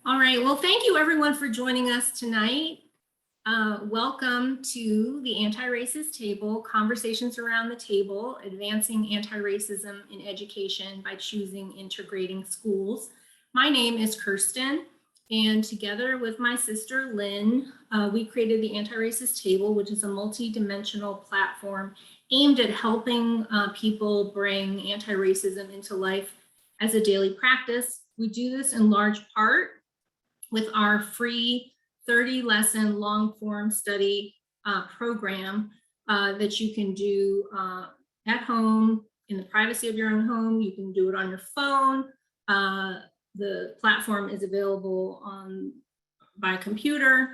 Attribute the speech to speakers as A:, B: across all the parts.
A: All right, well, thank you everyone for joining us tonight. Welcome to the Anti-Racist Table, Conversations Around the Table, Advancing Anti-Racism in Education by Choosing Integrating Schools. My name is Kirsten, and together with my sister Lynn, we created the Anti-Racist Table, which is a multi-dimensional platform aimed at helping people bring anti-racism into life as a daily practice. We do this in large part with our free 30-lesson long-form study program that you can do at home in the privacy of your own home. You can do it on your phone. The platform is available by computer,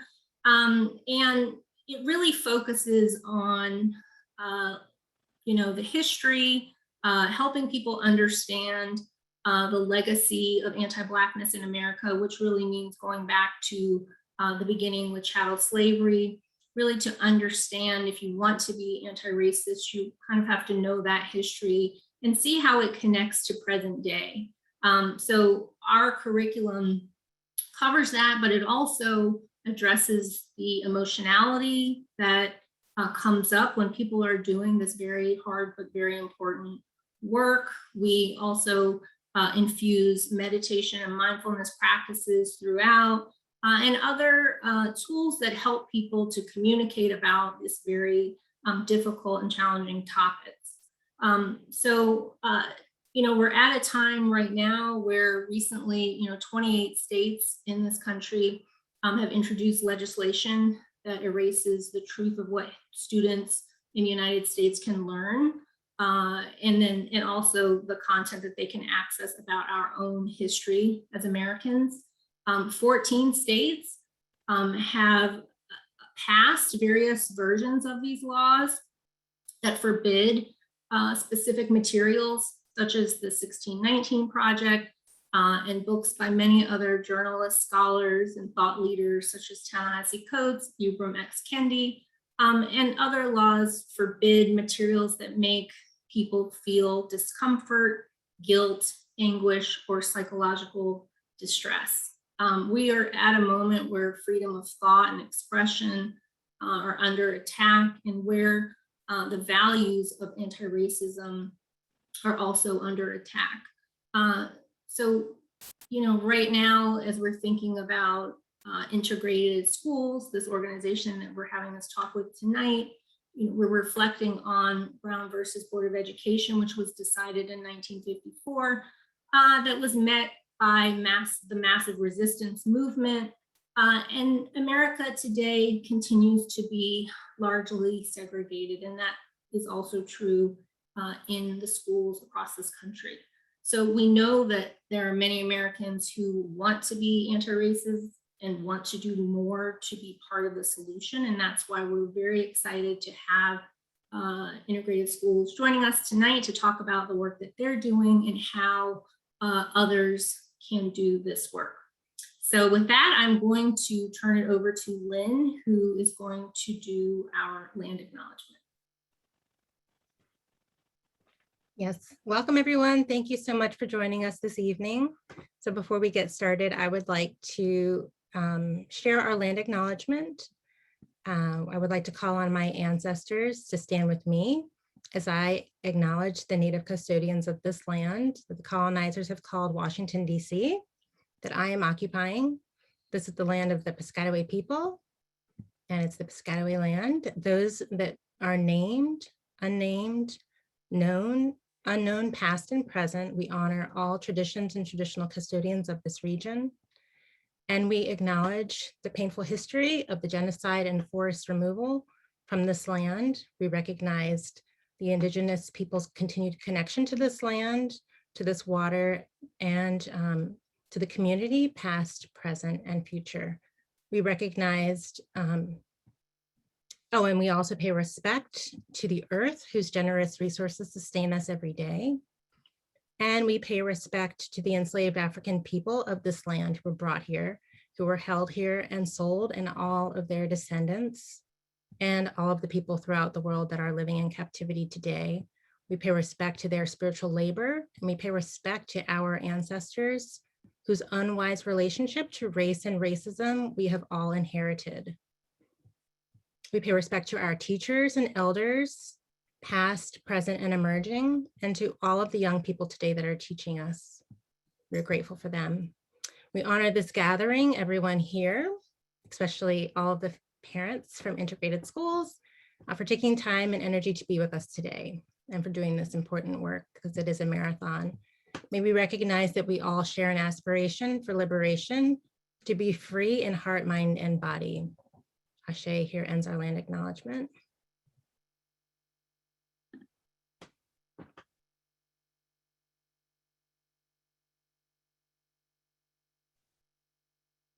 A: and it really focuses on the history, helping people understand the legacy of anti-Blackness in America, which really means going back to the beginning with chattel slavery, really to understand if you want to be anti-racist, you kind of have to know that history and see how it connects to present day. So our curriculum covers that, but it also addresses the emotionality that comes up when people are doing this very hard but very important work. We also infuse meditation and mindfulness practices throughout, and other tools that help people to communicate about this very difficult and challenging topics. We're at a time right now where recently, 28 states in this country have introduced legislation that erases the truth of what students in the United States can learn. And also the content that they can access about our own history as Americans. 14 states have passed various versions of these laws that forbid specific materials, such as the 1619 Project and books by many other journalists, scholars, and thought leaders, such as Ta-Nehisi Coates, Ibram X. Kendi, and other laws forbid materials that make people feel discomfort, guilt, anguish, or psychological distress. We are at a moment where freedom of thought and expression are under attack, and where the values of anti-racism are also under attack. Right now, as we're thinking about integrated schools, this organization that we're having this talk with tonight, we're reflecting on Brown versus Board of Education, which was decided in 1954, that was met by the massive resistance movement. And America today continues to be largely segregated, and that is also true in the schools across this country. So we know that there are many Americans who want to be anti-racist and want to do more to be part of the solution. And that's why we're very excited to have integrated schools joining us tonight to talk about the work that they're doing and how others can do this work. So with that, I'm going to turn it over to Lynn, who is going to do our land acknowledgement.
B: Yes, welcome everyone. Thank you so much for joining us this evening. So before we get started, I would like to share our land acknowledgement. I would like to call on my ancestors to stand with me as I acknowledge the native custodians of this land that the colonizers have called Washington, D.C., that I am occupying. This is the land of the Piscataway people, and it's the Piscataway land. Those that are named, unnamed, known, unknown, past and present, we honor all traditions and traditional custodians of this region. And we acknowledge the painful history of the genocide and forced removal from this land. We recognized the indigenous people's continued connection to this land, to this water, and to the community, past, present, and future. We recognized, and we also pay respect to the earth, whose generous resources sustain us every day. And we pay respect to the enslaved African people of this land who were brought here, who were held here and sold, and all of their descendants, and all of the people throughout the world that are living in captivity today. We pay respect to their spiritual labor, and we pay respect to our ancestors whose unwise relationship to race and racism we have all inherited. We pay respect to our teachers and elders, past, present, and emerging, and to all of the young people today that are teaching us. We're grateful for them. We honor this gathering, everyone here, especially all of the parents from integrated schools, for taking time and energy to be with us today and for doing this important work, because it is a marathon. May we recognize that we all share an aspiration for liberation, to be free in heart, mind, and body. Ashe, here ends our land acknowledgement.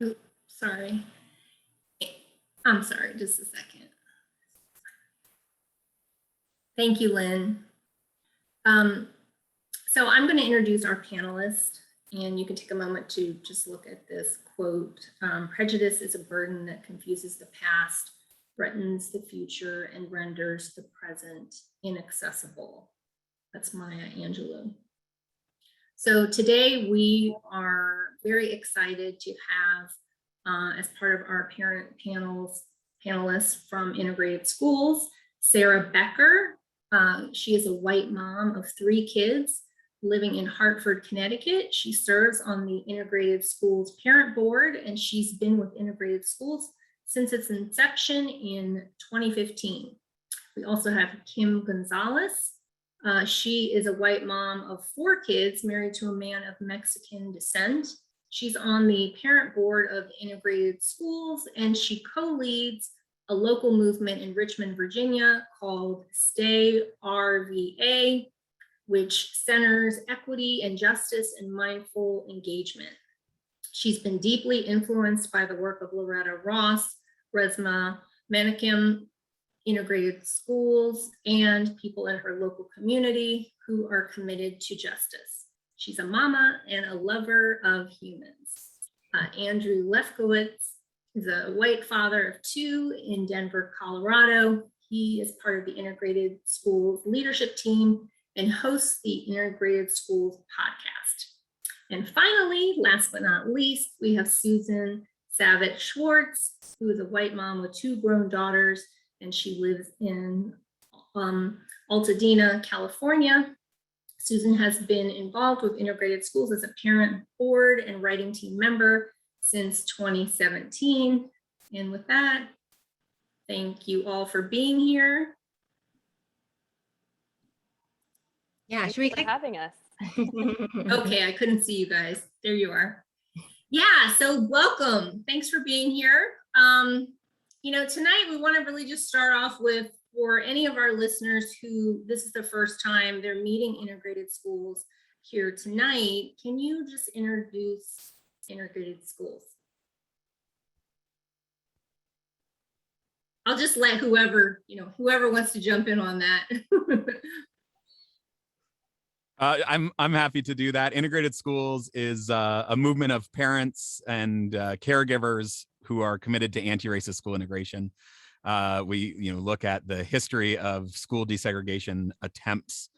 A: Oops, sorry. I'm sorry, just a second. Thank you, Lynn. So I'm going to introduce our panelists, and you can take a moment to just look at this quote. Prejudice is a burden that confuses the past, threatens the future, and renders the present inaccessible. That's Maya Angelou. So today we are very excited to have, as part of our panelists from integrated schools, Sarah Becker. She is a white mom of 3 kids living in Hartford, Connecticut. She serves on the Integrated Schools Parent Board, and she's been with Integrated Schools since its inception in 2015. We also have Kim Gonzalez. She is a white mom of 4 kids, married to a man of Mexican descent. She's on the parent board of Integrated Schools, and she co-leads a local movement in Richmond, Virginia called Stay RVA, which centers equity and justice and mindful engagement. She's been deeply influenced by the work of Loretta Ross, Resma Menakem, Integrated Schools, and people in her local community who are committed to justice. She's a mama and a lover of humans. Andrew Lefkowitz is a white father of 2 in Denver, Colorado. He is part of the Integrated Schools leadership team and hosts the Integrated Schools podcast. And finally, last but not least, we have Susan Savage Schwartz, who is a white mom with 2 grown daughters, and she lives in Altadena, California. Susan has been involved with Integrated Schools as a parent board and writing team member since 2017. And with that, thank you all for being here.
B: Yeah, should we
C: for having us?
A: Okay, I couldn't see you guys. There you are. Yeah, so welcome. Thanks for being here. You know, tonight we want to really just start off with, for any of our listeners who this is the first time they're meeting Integrated Schools here tonight, can you just introduce Integrated Schools? I'll just let whoever wants to jump in on that.
D: I'm happy to do that. Integrated Schools is a movement of parents and caregivers who are committed to anti-racist school integration. We look at the history of school desegregation attempts,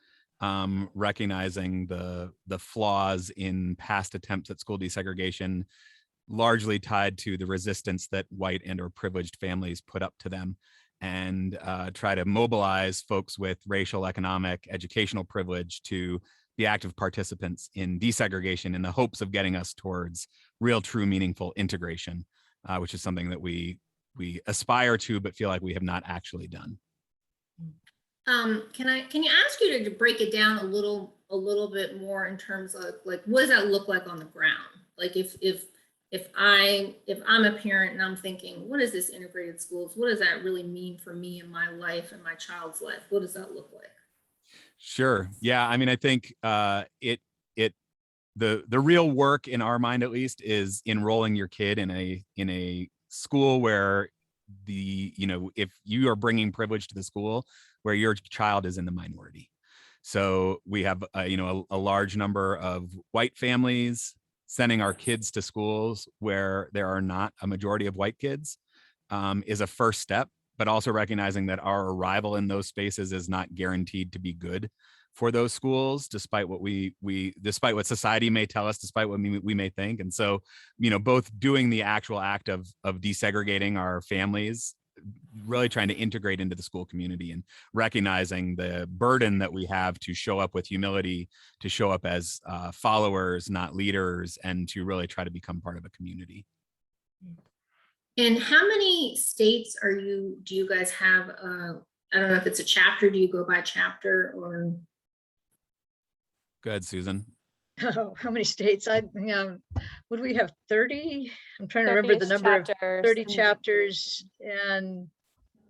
D: recognizing the flaws in past attempts at school desegregation, largely tied to the resistance that white and or privileged families put up to them, and try to mobilize folks with racial, economic, educational privilege to be active participants in desegregation in the hopes of getting us towards real, true, meaningful integration, which is something that we aspire to, but feel like we have not actually done.
A: Can you ask you to break it down a little bit more in terms of, like, what does that look like on the ground? Like, if I'm a parent and I'm thinking, what is this Integrated Schools? What does that really mean for me in my life and my child's life? What does that look like?
D: Sure. Yeah. I mean, I think the real work in our mind, at least, is enrolling your kid in a school where if you are bringing privilege to the school, where your child is in the minority. So we have a large number of white families sending our kids to schools where there are not a majority of white kids is a first step, but also recognizing that our arrival in those spaces is not guaranteed to be good for those schools, despite what despite what society may tell us, despite what we may think. And so, both doing the actual act of desegregating our families, really trying to integrate into the school community and recognizing the burden that we have to show up with humility, to show up as followers, not leaders, and to really try to become part of a community.
A: And how many states do you guys have? I don't know if it's a chapter. Do you go by chapter or?
D: Go ahead, Susan.
C: Oh, how many states? Would we have 30? I'm trying to remember the number of 30 chapters, and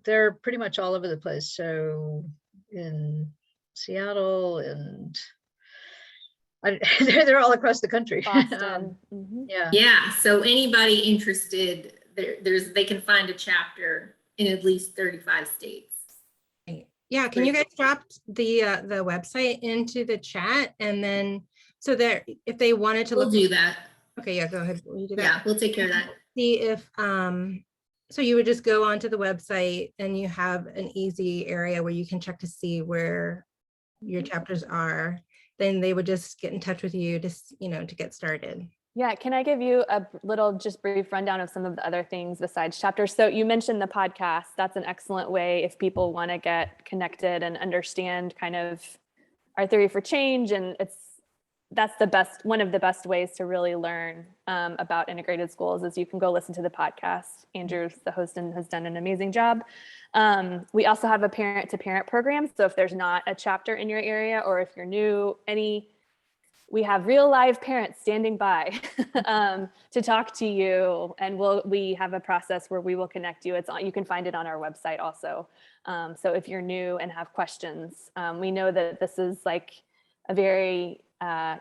C: they're pretty much all over the place. So in Seattle, and they're all across the country.
E: Boston.
A: Yeah. So anybody interested, they can find a chapter in at least 35 states.
B: Yeah, can you guys drop the website into the chat, and then so that if they wanted to
A: We'll do that.
B: Okay, yeah, go ahead. Will you do that?
A: Yeah, we'll take care of that.
B: See if so you would just go onto the website and you have an easy area where you can check to see where your chapters are. Then they would just get in touch with you to get started.
E: Yeah, can I give you a little just brief rundown of some of the other things besides chapters? So you mentioned the podcast. That's an excellent way if people want to get connected and understand kind of our theory for change. And that's one of the best ways to really learn about integrated schools is you can go listen to the podcast. Andrew's the host and has done an amazing job. We also have a parent-to-parent program. So if there's not a chapter in your area, or if you're new, we have real live parents standing by to talk to you, and we have a process where we will connect you. You can find it on our website also. So if you're new and have questions, we know that this is like a very,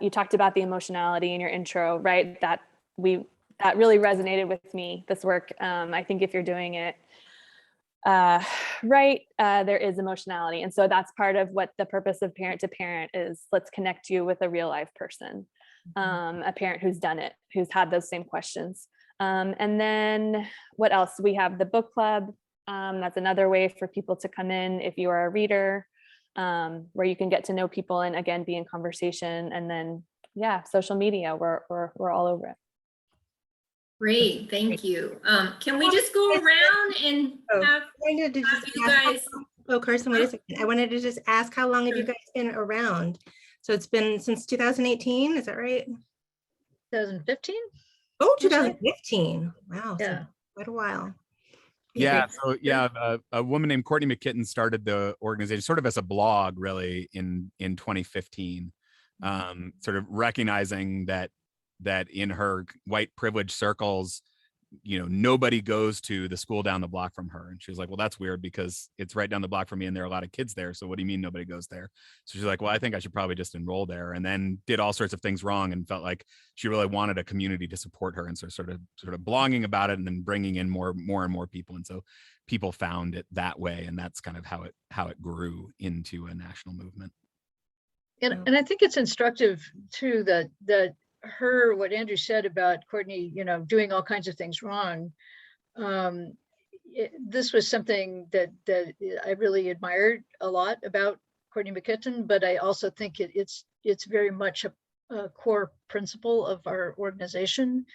E: you talked about the emotionality in your intro, right? That really resonated with me, this work. I think if you're doing it right, there is emotionality. And so that's part of what the purpose of parent to parent is. Let's connect you with a real life person, a parent who's done it, who's had those same questions. And then what else? We have the book club. That's another way for people to come in if you are a reader, where you can get to know people and again, be in conversation. And then, social media, we're all over it.
A: Great, thank you. Can we just go around and have you guys?
B: Oh, Carson, wait a second. I wanted to just ask, how long have you guys been around? So it's been since 2018, is that right?
C: 2015?
B: Oh, 2015. Wow,
C: Yeah.
B: so quite a while.
D: Yeah, so a woman named Courtney McKeen started the organization sort of as a blog, really, in 2015, sort of recognizing that in her white privilege circles, nobody goes to the school down the block from her. And she was like, well, that's weird because it's right down the block from me and there are a lot of kids there. So what do you mean nobody goes there? So she's like, well, I think I should probably just enroll there, and then did all sorts of things wrong and felt like she really wanted a community to support her. And so sort of blogging about it and then bringing in more and more people. And so people found it that way. And that's kind of how it grew into a national movement.
C: And I think it's instructive too, that what Andrew said about Courtney, doing all kinds of things wrong. This was something that I really admired a lot about Courtney McKeen, but I also think it's very much a core principle of our organization,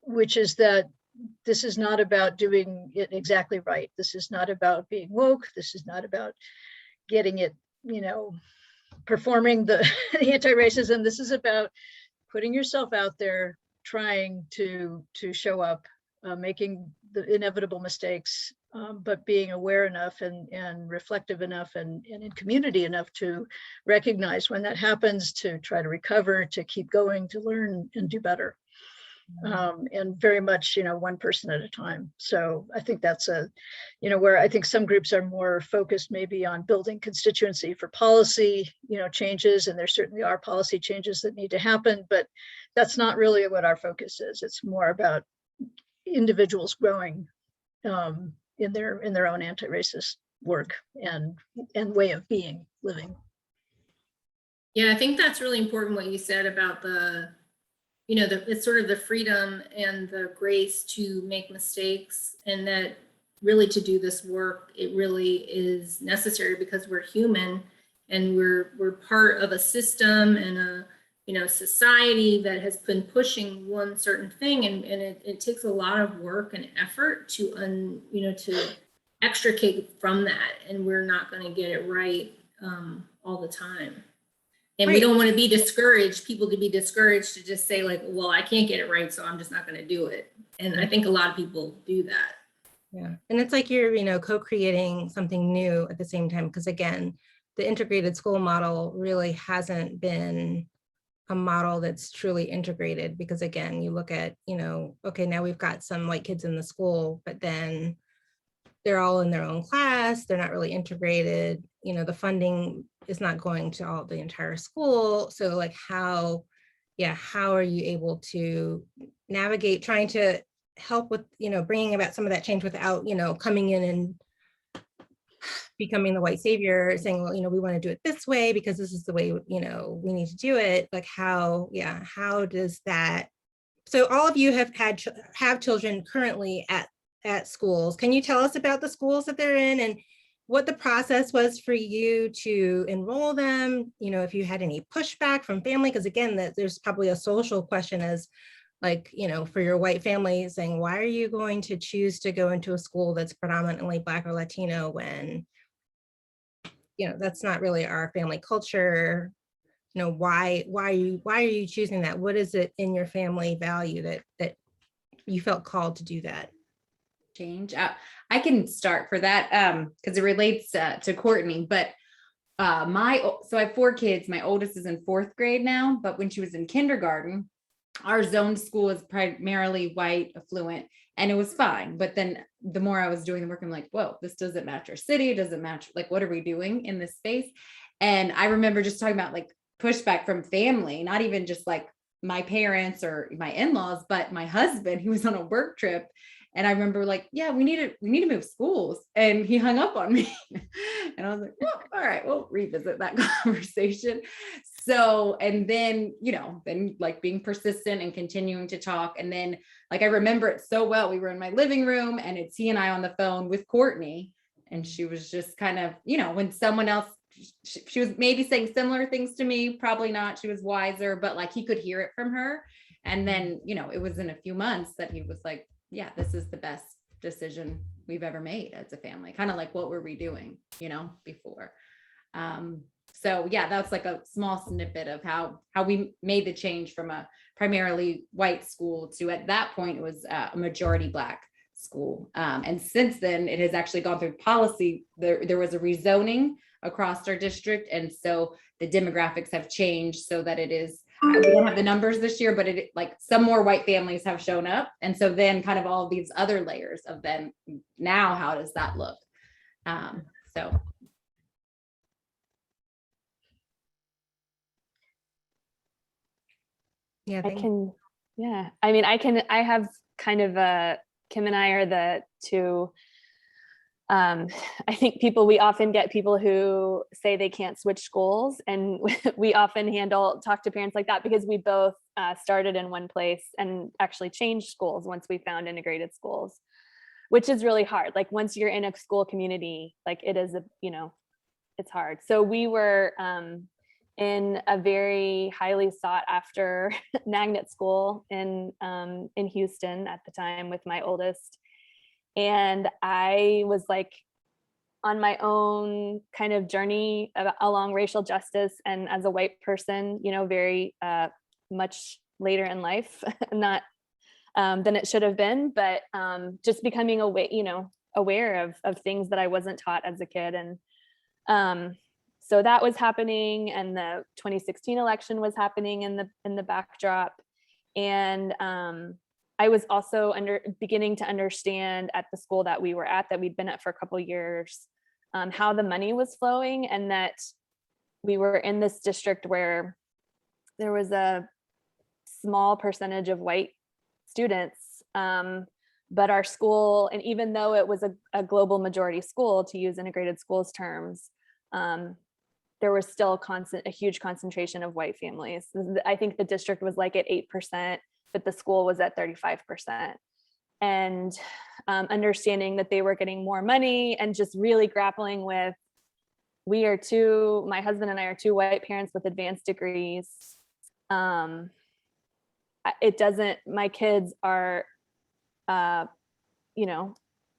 C: which is that this is not about doing it exactly right. This is not about being woke. This is not about getting it, performing the anti-racism. This is about putting yourself out there, trying to show up, making the inevitable mistakes, but being aware enough and reflective enough and in community enough to recognize when that happens, to try to recover, to keep going, to learn and do better. And very much, one person at a time. So I think that's where I think some groups are more focused maybe on building constituency for policy, changes, and there certainly are policy changes that need to happen, but that's not really what our focus is. It's more about individuals growing in their own anti-racist work and way of living.
A: Yeah, I think that's really important what you said about it's sort of the freedom and the grace to make mistakes, and that really to do this work, it really is necessary because we're human And we're part of a system and a, you know, society that has been pushing one certain thing, and it takes a lot of work and effort to you know, to extricate from that, and we're not going to get it right all the time. And we don't want to be discouraged, people to be discouraged to just say like, well, I can't get it right, so I'm just not going to do it. And I think a lot of people do that.
B: Yeah, and it's like you're, you know, co-creating something new at the same time, because again, the integrated school model really hasn't been a model that's truly integrated, because again, you look at, you know, okay, now we've got some white kids in the school, but then they're all in their own class, they're not really integrated, you know, the funding is not going to all the entire school. So like how are you able to navigate trying to help with, you know, bringing about some of that change without, you know, coming in and becoming the white savior, saying, well, you know, we want to do it this way because this is the way, you know, we need to do it. Like how does that, so all of you have children currently at schools. Can you tell us about the schools that they're in and what the process was for you to enroll them? You know, if you had any pushback from family, because again, there's probably a social question as like, you know, for your white family saying, why are you going to choose to go into a school that's predominantly Black or Latino when, you know, that's not really our family culture? You know, why are you choosing that? What is it in your family value that you felt called to do that?
F: Change. I can start for that because it relates to Courtney, but so I have 4 kids. My oldest is in 4th grade now, but when she was in kindergarten, our zoned school is primarily white, affluent, and it was fine. But then the more I was doing the work, I'm like, whoa, this doesn't match our city. It doesn't match, like, what are we doing in this space? And I remember just talking about like pushback from family, not even just like my parents or my in-laws, but my husband, he was on a work trip. And I remember like, yeah, we need to move schools. And he hung up on me. And I was like, well, all right, we'll revisit that conversation. So, and then, you know, then like being persistent and continuing to talk. And then like, I remember it so well. We were in my living room and it's he and I on the phone with Courtney. And she was just kind of, you know, when someone else, she was maybe saying similar things to me, probably not, she was wiser, but like he could hear it from her. And then, you know, it was in a few months that he was like, yeah, this is the best decision we've ever made as a family. Kind of like, what were we doing, you know, before? So yeah, that's like a small snippet of how we made the change from a primarily white school to, at that point, it was a majority Black school. And since then it has actually gone through policy. There was a rezoning across our district. And so the demographics have changed so that it is, we don't have the numbers this year, but it like some more white families have shown up. And so then kind of all of these other layers of then now, how does that look? So.
B: Yeah,
E: I can, yeah. I mean, I have kind of Kim and I are the two, I think we often get people who say they can't switch schools, and we often talk to parents like that because we both started in one place and actually changed schools once we found integrated schools, which is really hard. Like once you're in a school community, like it is, you know, it's hard. So we were in a very highly sought after magnet school in Houston at the time with my oldest. And I was like on my own kind of journey along racial justice. And as a white person, you know, very much later in life, not than it should have been, but just becoming aware of things that I wasn't taught as a kid. And so that was happening, and the 2016 election was happening in the backdrop. And I was also beginning to understand at the school that we were at, that we'd been at for a couple of years, how the money was flowing, and that we were in this district where there was a small percentage of white students, but our school, and even though it was a global majority school, to use integrated schools terms, there was still a huge concentration of white families. I think the district was like at 8%, but the school was at 35%. And understanding that they were getting more money and just really grappling with my husband and I are two white parents with advanced degrees. My kids are,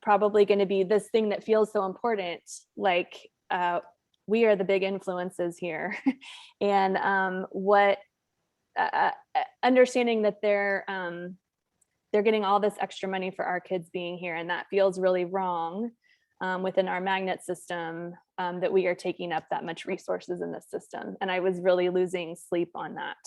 E: probably going to be this thing that feels so important. Like, we are the big influences here. And understanding that they're getting all this extra money for our kids being here, and that feels really wrong within our magnet system, that we are taking up that much resources in this system. And I was really losing sleep on that.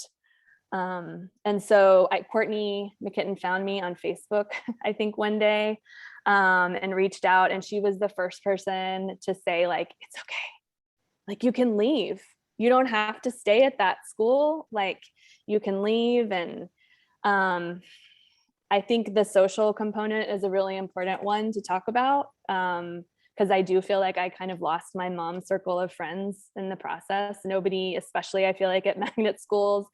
E: And so Courtney McKeen found me on Facebook, I think one day, and reached out, and she was the first person to say, like, it's okay. Like, you can leave. You don't have to stay at that school. Like, you can leave. And I think the social component is a really important one to talk about, because I do feel like I kind of lost my mom's circle of friends in the process. Nobody, especially I feel like at magnet schools,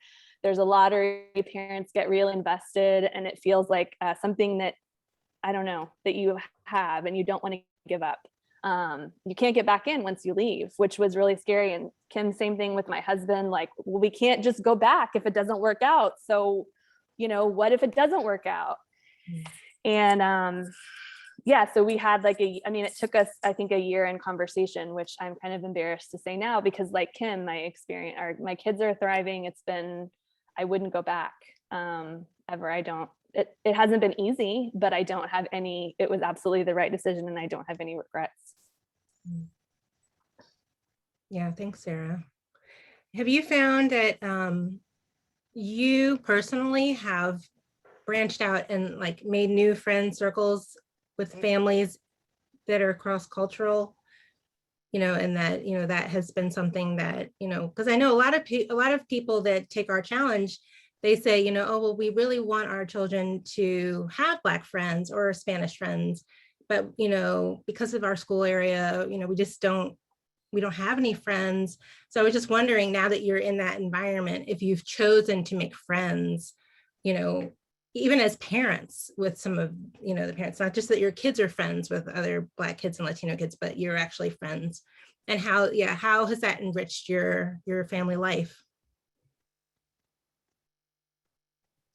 E: there's a lottery, parents get real invested, and it feels like something that, I don't know, that you have and you don't want to give up. You can't get back in once you leave, which was really scary. And Kim, same thing with my husband, like, well, we can't just go back if it doesn't work out. So, what if it doesn't work out? And so we had it took us, I think, a year in conversation, which I'm kind of embarrassed to say now, because like Kim, my kids are thriving. I wouldn't go back ever. It hasn't been easy, but I don't have any, it was absolutely the right decision, and I don't have any regrets.
B: Yeah, thanks, Sarah. Have you found that you personally have branched out and like made new friend circles with families that are cross-cultural, and that, that has been something that, because I know a lot of people that take our challenge, they say, oh, well, we really want our children to have Black friends or Spanish friends, but, because of our school area, we don't have any friends. So I was just wondering, now that you're in that environment, if you've chosen to make friends, even as parents with some of, the parents, not just that your kids are friends with other Black kids and Latino kids, but you're actually friends. And how has that enriched your family life?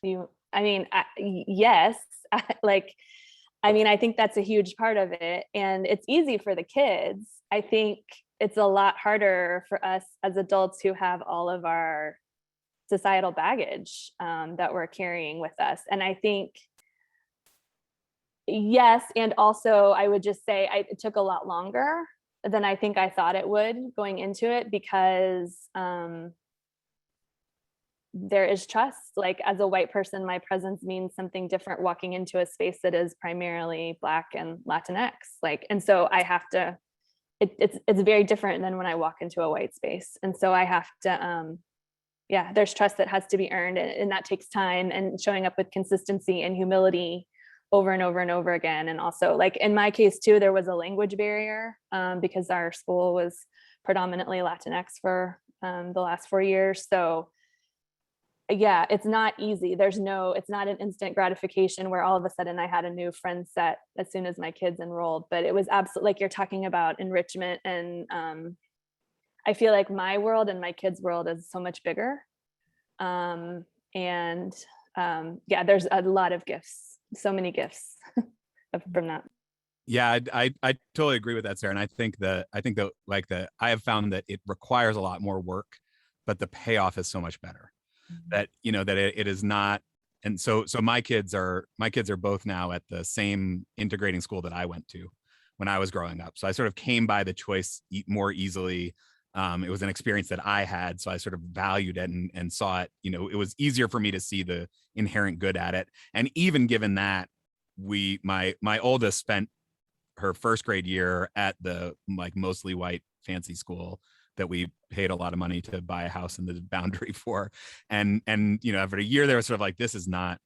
E: Yes. I think that's a huge part of it. And it's easy for the kids. I think it's a lot harder for us as adults who have all of our societal baggage that we're carrying with us. And I think, yes, and also I would just say it took a lot longer than I think I thought it would going into it, because there is trust. Like, as a white person, my presence means something different walking into a space that is primarily Black and Latinx. And so I have to, it's very different than when I walk into a white space. And so I have to, there's trust that has to be earned, and that takes time, and showing up with consistency and humility over and over and over again. And also, like in my case too, there was a language barrier because our school was predominantly Latinx for the last 4 years. So yeah, it's not easy. It's not an instant gratification where all of a sudden I had a new friend set as soon as my kids enrolled, but it was absolutely, like you're talking about, enrichment. And I feel like my world and my kids' world is so much bigger. There's a lot of gifts, so many gifts from that.
D: Yeah, I totally agree with that, Sarah. And I think that I have found that it requires a lot more work, but the payoff is so much better. That it is not. And so my kids are both now at the same integrating school that I went to when I was growing up. So I sort of came by the choice more easily. It was an experience that I had, so I sort of valued it and saw it. It was easier for me to see the inherent good at it. And even given that, my oldest spent her first grade year at the mostly white fancy school that we paid a lot of money to buy a house in the Boundary for. And after a year, they were sort of like, this is not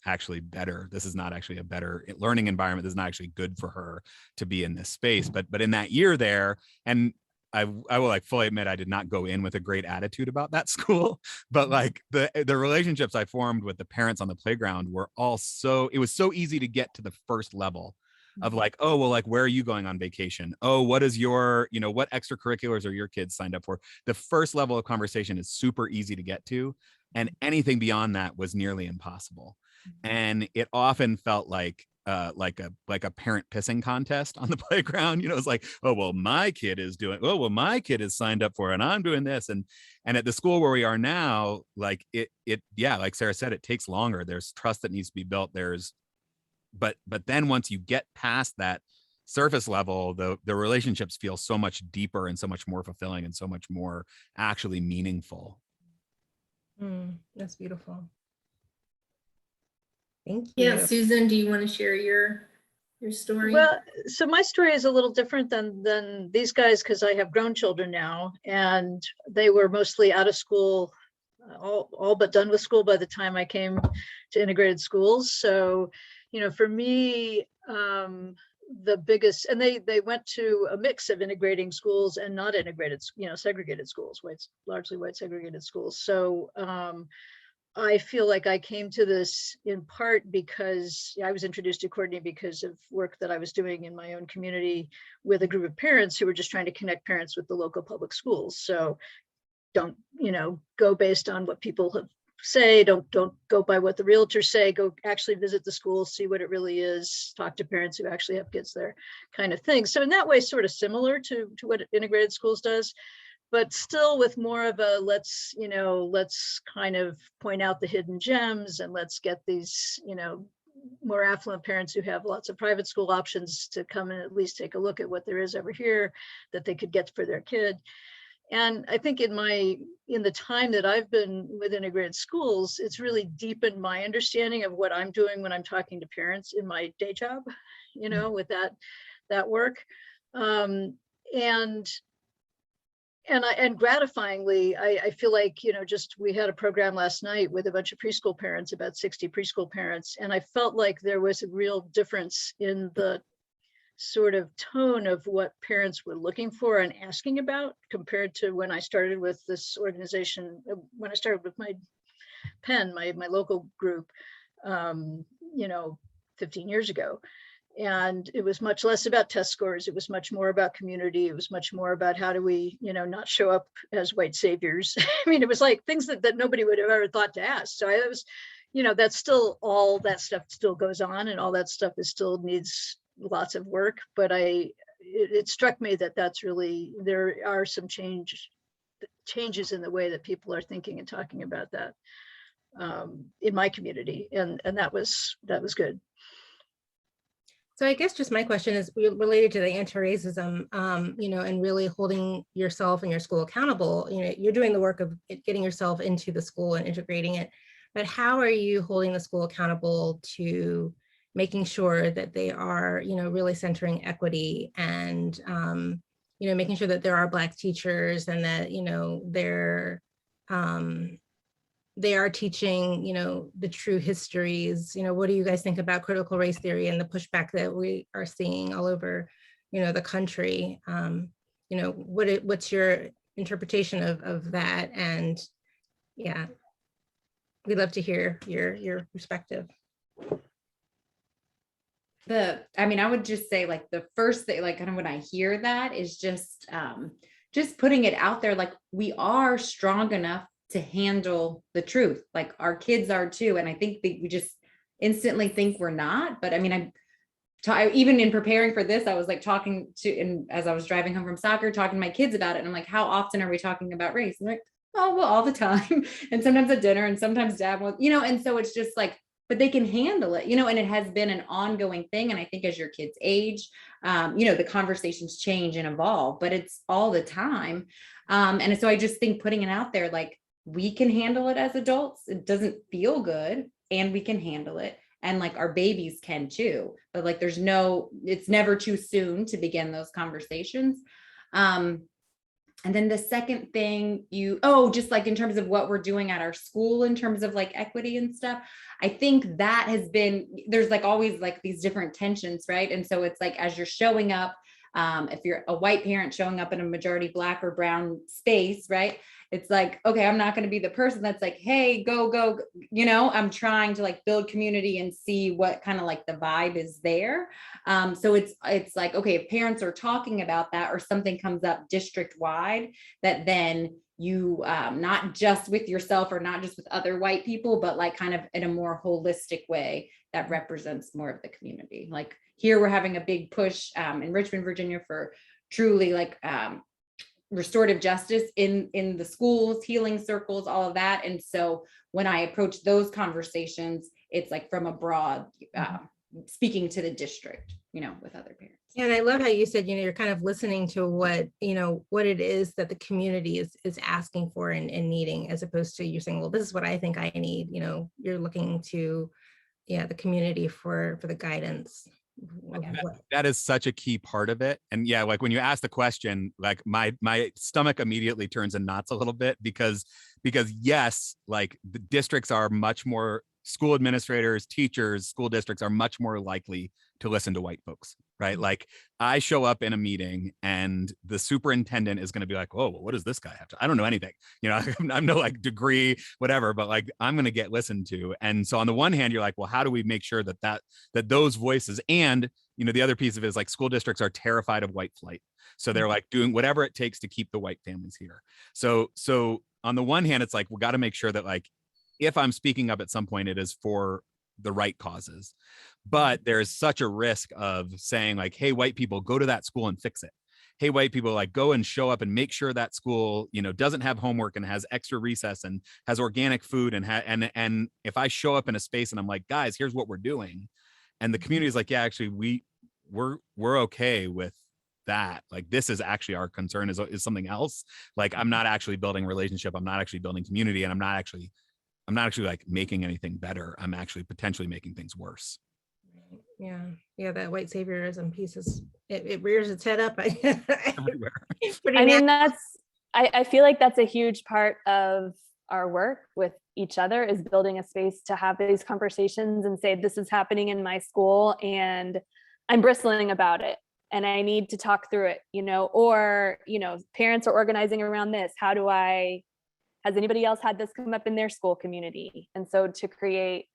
D: actually better. This is not actually a better learning environment. This is not actually good for her to be in this space. But in that year there, and I will fully admit, I did not go in with a great attitude about that school, but the relationships I formed with the parents on the playground were it was so easy to get to the first level of like, oh, well, like, where are you going on vacation? Oh, what is your, what extracurriculars are your kids signed up for? The first level of conversation is super easy to get to. And anything beyond that was nearly impossible. And it often felt like a parent pissing contest on the playground. It's like, oh, well, my kid is signed up for it, and I'm doing this. And at the school where we are now, like yeah, like Sarah said, it takes longer. There's trust that needs to be built. But then once you get past that surface level, the relationships feel so much deeper and so much more fulfilling and so much more actually meaningful.
B: That's beautiful. Thank you.
A: Yeah, Susan, do you want to share your story?
C: Well, so my story is a little different than these guys, because I have grown children now, and they were mostly out of school, all but done with school by the time I came to integrated schools. So, for me, the biggest, and they went to a mix of integrating schools and not integrated, segregated schools, largely white segregated schools. So I feel like I came to this in part because I was introduced to Courtney because of work that I was doing in my own community with a group of parents who were just trying to connect parents with the local public schools. So don't, go based on what people say, don't go by what the realtors say, go actually visit the school, see what it really is, talk to parents who actually have kids there, kind of thing. So in that way, sort of similar to what integrated schools does, but still with more of a let's kind of point out the hidden gems, and let's get these, more affluent parents who have lots of private school options to come and at least take a look at what there is over here that they could get for their kid. And I think in the time that I've been with integrated schools, it's really deepened my understanding of what I'm doing when I'm talking to parents in my day job, with that work. And gratifyingly, I feel like, we had a program last night with a bunch of preschool parents, about 60 preschool parents. And I felt like there was a real difference in the sort of tone of what parents were looking for and asking about compared to when I started with this organization, when I started with my PEN, my local group, 15 years ago. And it was much less about test scores. It was much more about community. It was much more about how do we, not show up as white saviors. I mean, it was like things that nobody would have ever thought to ask. So I was, that's still, all that stuff still goes on, and all that stuff is still needs lots of work. But it struck me that that's really, there are some changes in the way that people are thinking and talking about that in my community. And that was good.
B: So I guess just my question is related to the anti-racism, and really holding yourself and your school accountable. You're doing the work of getting yourself into the school and integrating it, but how are you holding the school accountable to making sure that they are, really centering equity and, making sure that there are Black teachers and that, they are teaching, the true histories. What do you guys think about critical race theory and the pushback that we are seeing all over, the country? What's your interpretation of that? And yeah, we'd love to hear your perspective.
F: I would just say, like, the first thing, like, kind of when I hear that is just putting it out there, like, we are strong enough to handle the truth, like our kids are too. And I think we just instantly think we're not. But I mean, even in preparing for this, I was like talking to, and as I was driving home from soccer, talking to my kids about it. And I'm like, how often are we talking about race? And they're like, oh, well, all the time. And sometimes at dinner, and sometimes dad will, and so it's just like, but they can handle it, and it has been an ongoing thing. And I think as your kids age, the conversations change and evolve, but it's all the time. And so I just think putting it out there, like, we can handle it as adults. It doesn't feel good, and we can handle it. And like our babies can too, but like it's never too soon to begin those conversations. And then the second thing just like in terms of what we're doing at our school, in terms of like equity and stuff, I think that has been, there's like always like these different tensions, right? And so it's like, as you're showing up, if you're a white parent showing up in a majority Black or brown space, right? it's like, okay, I'm not going to be the person that's like, hey, go, you know, I'm trying to like build community and see what kind of like the vibe is there. So it's like, okay, if parents are talking about that or something comes up district wide, that then you not just with yourself or not just with other white people, but like kind of in a more holistic way that represents more of the community. Like here we're having a big push in Richmond, Virginia for truly like restorative justice in the schools, healing circles, all of that. And so when I approach those conversations, it's like from a broad speaking to the district, you know, with other parents.
B: Yeah, and I love how you said, you know, you're kind of listening to what, you know, what it is that the community is asking for and needing, as opposed to you saying, well, this is what I think I need. You know, you're looking to, yeah, the community for the guidance.
D: That is such a key part of it. And yeah, like when you ask the question, like my stomach immediately turns in knots a little bit because yes, like the districts are much more, school administrators, teachers, school districts are much more likely to listen to white folks, right? Like I show up in a meeting and the superintendent is going to be like, oh, well, what does this guy have to, I don't know anything, you know, I'm no like degree, whatever, but like I'm going to get listened to. And so on the one hand, you're like, well, how do we make sure that those voices, and, you know, the other piece of it is like school districts are terrified of white flight. So they're like doing whatever it takes to keep the white families here. So on the one hand, it's like, we got to make sure that like, if I'm speaking up at some point, it is for the right causes. But there is such a risk of saying like, hey, white people, go to that school and fix it. Hey, white people, like go and show up and make sure that school, you know, doesn't have homework and has extra recess and has organic food and if I show up in a space and I'm like, guys, here's what we're doing. And the community is like, yeah, actually we're okay with that. Like this is actually our concern is something else. Like I'm not actually building relationship. I'm not actually building community, and I'm not actually like making anything better. I'm actually potentially making things worse.
B: Yeah, that white saviorism piece is, it rears its head up
D: Everywhere.
E: I mean, I feel like that's a huge part of our work with each other, is building a space to have these conversations and say, this is happening in my school and I'm bristling about it and I need to talk through it, you know, or, you know, parents are organizing around this. Has anybody else had this come up in their school community? And so to create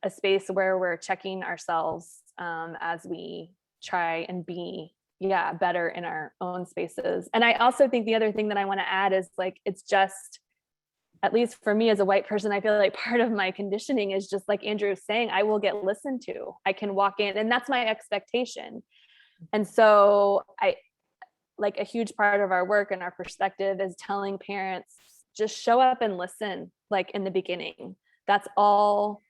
E: a space where we're checking ourselves as we try and be, better in our own spaces. And I also think the other thing that I want to add is like, it's just, at least for me as a white person, I feel like part of my conditioning is just like Andrew was saying, I will get listened to. I can walk in, and that's my expectation. And so like a huge part of our work and our perspective is telling parents, just show up and listen, like in the beginning. That's all,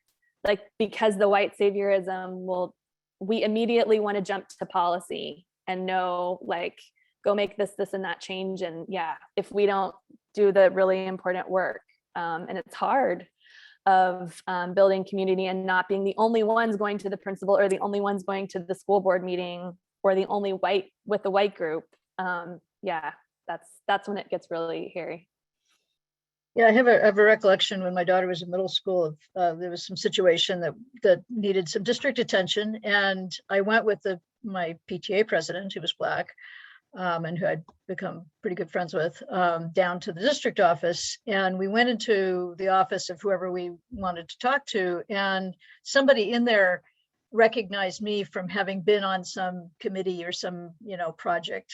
E: like, because the white saviorism we immediately want to jump to policy and know, like, go make this, and that change. And if we don't do the really important work, and it's hard, of building community and not being the only ones going to the principal or the only ones going to the school board meeting or the only white with the white group. That's when it gets really hairy.
C: Yeah, I have a recollection when my daughter was in middle school of there was some situation that needed some district attention, and I went with my PTA president, who was Black, and who I'd become pretty good friends with, down to the district office, and we went into the office of whoever we wanted to talk to, and somebody in there recognized me from having been on some committee or some, you know, project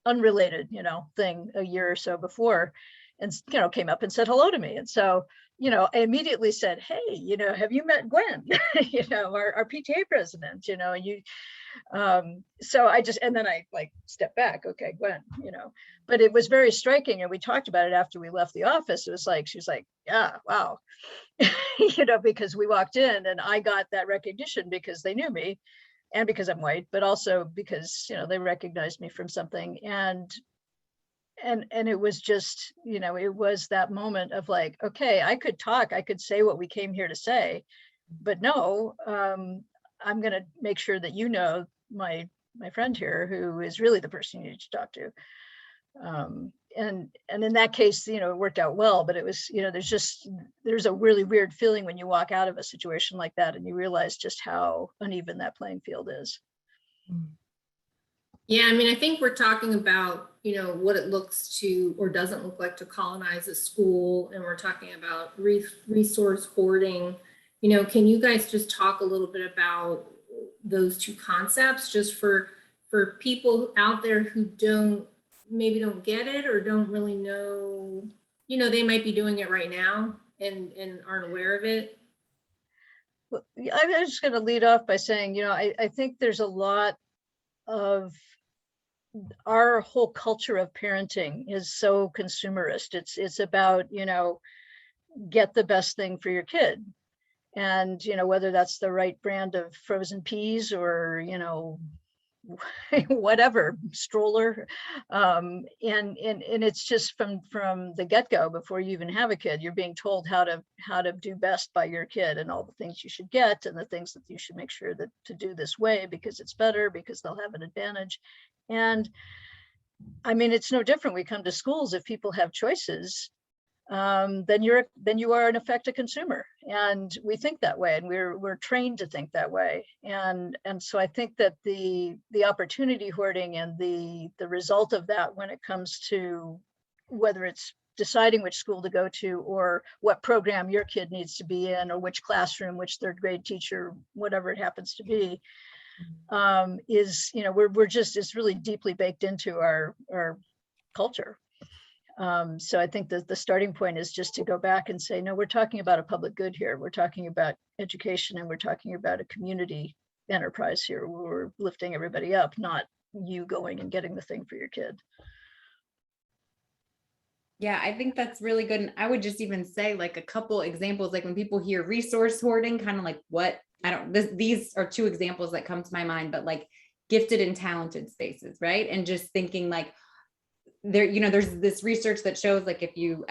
C: unrelated, you know, thing a year or so before. And, you know, came up and said hello to me. And so, you know, I immediately said, hey, you know, have you met Gwen, you know, our PTA president, you know, so I just, and then I like stepped back, okay, Gwen, you know, but it was very striking. And we talked about it after we left the office. It was like, she was like, yeah, wow, you know, because we walked in and I got that recognition because they knew me and because I'm white, but also because, you know, they recognized me from something. And it was just, you know, it was that moment of like, okay, I could talk, I could say what we came here to say, but no, I'm going to make sure that, you know, my friend here, who is really the person you need to talk to. And in that case, you know, it worked out well, but it was, you know, there's a really weird feeling when you walk out of a situation like that and you realize just how uneven that playing field is.
A: Yeah, I mean, I think we're talking about, what it looks to or doesn't look like to colonize a school, and we're talking about resource hoarding. Can you guys just talk a little bit about those two concepts, just for people out there who maybe don't get it or don't really know, they might be doing it right now and aren't aware of it.
C: Well, I'm just going to lead off by saying, I think there's a lot of our whole culture of parenting is so consumerist. It's about, get the best thing for your kid. And, whether that's the right brand of frozen peas or, whatever stroller, and it's just from the get-go, before you even have a kid, you're being told how to do best by your kid and all the things you should get and the things that you should make sure that to do this way because it's better, because they'll have an advantage. And I mean, it's no different. We come to schools, if people have choices, then you are in effect a consumer, and we think that way, and we're trained to think that way, and so I think that the opportunity hoarding and the result of that, when it comes to whether it's deciding which school to go to or what program your kid needs to be in or which classroom, which third grade teacher, whatever it happens to be, is, we're just, it's really deeply baked into our culture. So I think that the starting point is just to go back and say, no, we're talking about a public good here. We're talking about education, and we're talking about a community enterprise here. We're lifting everybody up, not you going and getting the thing for your kid.
F: Yeah, I think that's really good. And I would just even say like a couple examples, like when people hear resource hoarding, kind of like what, these are two examples that come to my mind, but like gifted and talented spaces, right? And just thinking like, there's this research that shows like if you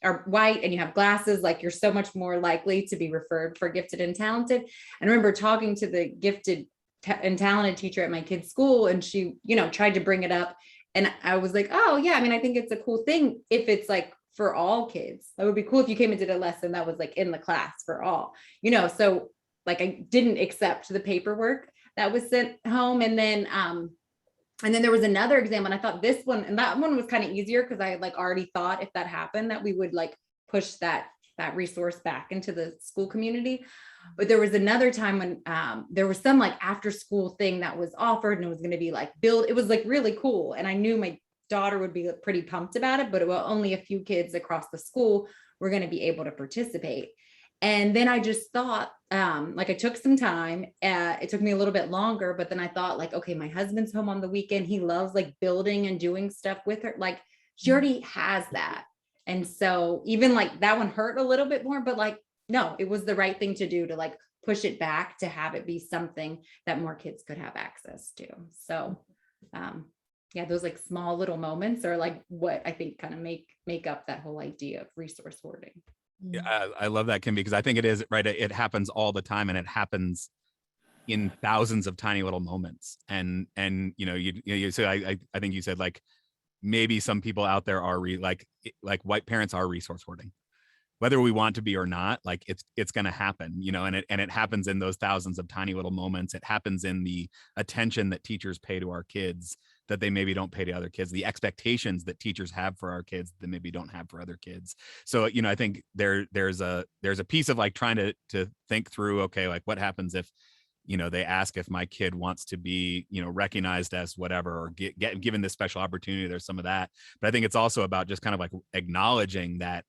F: are white and you have glasses, like you're so much more likely to be referred for gifted and talented. And I remember talking to the gifted and talented teacher at my kid's school, and she, tried to bring it up. And I was like, oh yeah, I mean, I think it's a cool thing if it's like for all kids. That would be cool if you came and did a lesson that was like in the class for all, so like I didn't accept the paperwork that was sent home. And then there was another exam, and I thought this one, and that one was kind of easier because I had like already thought if that happened that we would like push that resource back into the school community. But there was another time when there was some like after school thing that was offered, and it was going to be like it was like really cool. And I knew my daughter would be pretty pumped about it, but only a few kids across the school were going to be able to participate. And then I just thought, like I took some time, it took me a little bit longer, but then I thought like, okay, my husband's home on the weekend. He loves like building and doing stuff with her. Like she already has that. And so even like that one hurt a little bit more, but like, no, it was the right thing to do to like push it back to have it be something that more kids could have access to. So, yeah, those like small little moments are like what I think kind of make up that whole idea of resource hoarding.
D: Yeah, I love that, Kim, because I think it is right. It happens all the time, and it happens in thousands of tiny little moments. And you said, I think you said like maybe some people out there are like white parents are resource hoarding, whether we want to be or not. Like it's going to happen, and it happens in those thousands of tiny little moments. It happens in the attention that teachers pay to our kids that they maybe don't pay to other kids, the expectations that teachers have for our kids that maybe don't have for other kids. So, I think there's a piece of like trying to think through, okay, like what happens if, they ask if my kid wants to be, recognized as whatever, or get given this special opportunity. There's some of that, but I think it's also about just kind of like acknowledging that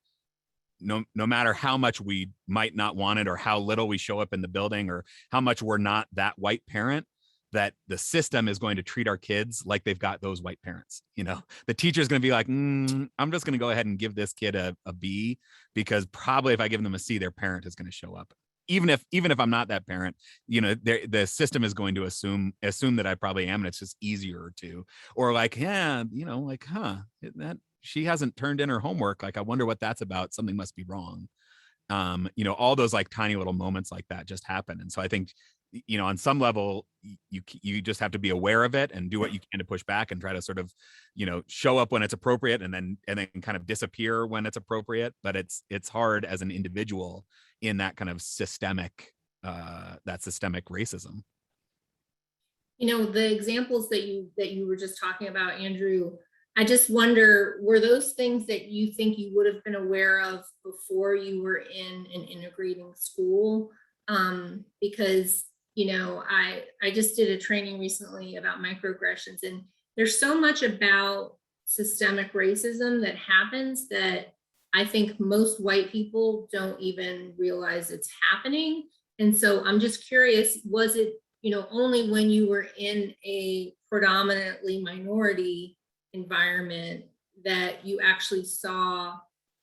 D: no matter how much we might not want it, or how little we show up in the building, or how much we're not that white parent, that the system is going to treat our kids like they've got those white parents. The teacher is going to be like, I'm just going to go ahead and give this kid a B, because probably if I give them a C, their parent is going to show up. Even if I'm not that parent, the system is going to assume that I probably am, and it's just easier to, or like, yeah, like, that she hasn't turned in her homework. Like, I wonder what that's about. Something must be wrong. All those like tiny little moments like that just happen. And so I think, on some level, you just have to be aware of it and do what you can to push back and try to sort of, show up when it's appropriate, and then kind of disappear when it's appropriate. But it's hard as an individual in that kind of systemic racism.
A: The examples that you were just talking about, Andrew, I just wonder, were those things that you think you would have been aware of before you were in an integrating school? Because, I just did a training recently about microaggressions, and there's so much about systemic racism that happens that I think most white people don't even realize it's happening. And so I'm just curious, was it, only when you were in a predominantly minority environment that you actually saw,